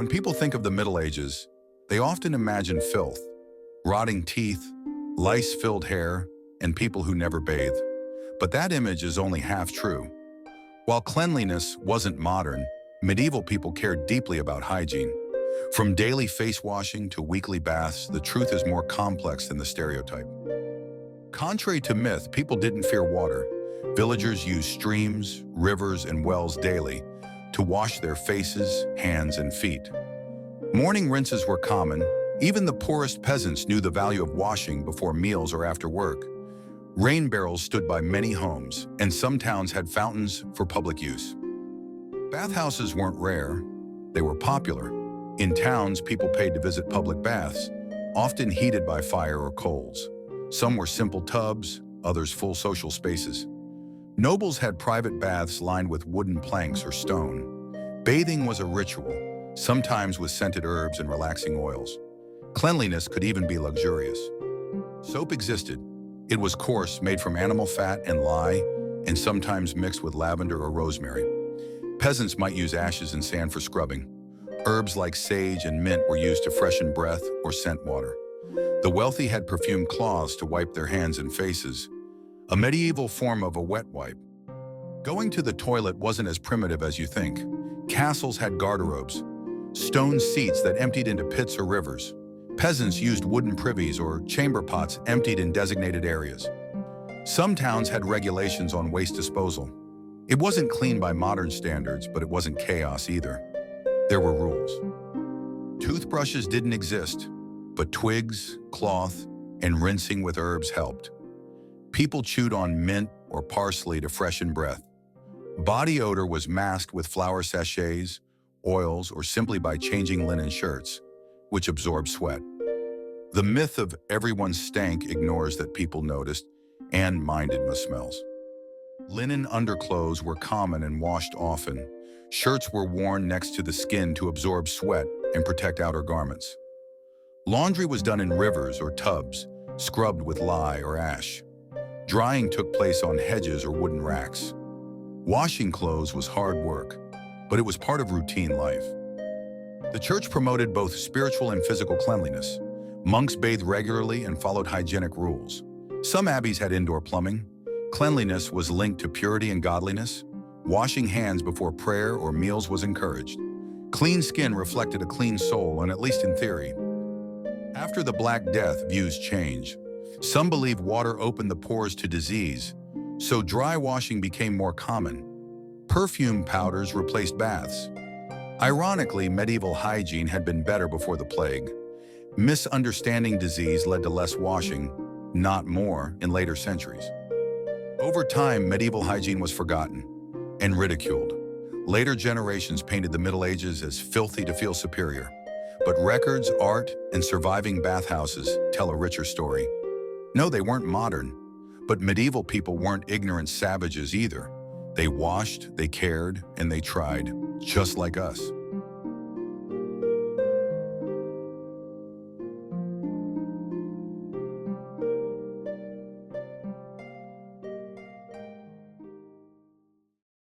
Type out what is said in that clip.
When people think of the Middle Ages, they often imagine filth, rotting teeth, lice-filled hair, and people who never bathed. But that image is only half true. While cleanliness wasn't modern, medieval people cared deeply about hygiene. From daily face washing to weekly baths, the truth is more complex than the stereotype. Contrary to myth, people didn't fear water. Villagers used streams, rivers, and wells daily to wash their faces, hands, and feet. Morning rinses were common. Even the poorest peasants knew the value of washing before meals or after work. Rain barrels stood by many homes, and some towns had fountains for public use. Bathhouses weren't rare, they were popular. In towns, people paid to visit public baths, often heated by fire or coals. Some were simple tubs, others full social spaces. Nobles had private baths lined with wooden planks or stone. Bathing was a ritual, sometimes with scented herbs and relaxing oils. Cleanliness could even be luxurious. Soap existed. It was coarse, made from animal fat and lye, and sometimes mixed with lavender or rosemary. Peasants might use ashes and sand for scrubbing. Herbs like sage and mint were used to freshen breath or scent water. The wealthy had perfumed cloths to wipe their hands and faces, a medieval form of a wet wipe. Going to the toilet wasn't as primitive as you think. Castles had garderobes, stone seats that emptied into pits or rivers. Peasants used wooden privies or chamber pots emptied in designated areas. Some towns had regulations on waste disposal. It wasn't clean by modern standards, but it wasn't chaos either. There were rules. Toothbrushes didn't exist, but twigs, cloth, and rinsing with herbs helped. People chewed on mint or parsley to freshen breath. Body odor was masked with flower sachets, oils, or simply by changing linen shirts, which absorb sweat. The myth of everyone stank ignores that people noticed and minded smells. Linen underclothes were common and washed often. Shirts were worn next to the skin to absorb sweat and protect outer garments. Laundry was done in rivers or tubs, scrubbed with lye or ash. Drying took place on hedges or wooden racks. Washing clothes was hard work, but it was part of routine life. The church promoted both spiritual and physical cleanliness. Monks bathed regularly and followed hygienic rules. Some abbeys had indoor plumbing. Cleanliness was linked to purity and godliness. Washing hands before prayer or meals was encouraged. Clean skin reflected a clean soul, and at least in theory. After the Black Death, views changed. Some believed water opened the pores to disease, so dry washing became more common. Perfume powders replaced baths. Ironically, medieval hygiene had been better before the plague. Misunderstanding disease led to less washing, not more, in later centuries. Over time, medieval hygiene was forgotten and ridiculed. Later generations painted the Middle Ages as filthy to feel superior. But records, art, and surviving bathhouses tell a richer story. No, they weren't modern, but medieval people weren't ignorant savages either. They washed, they cared, and they tried, just like us.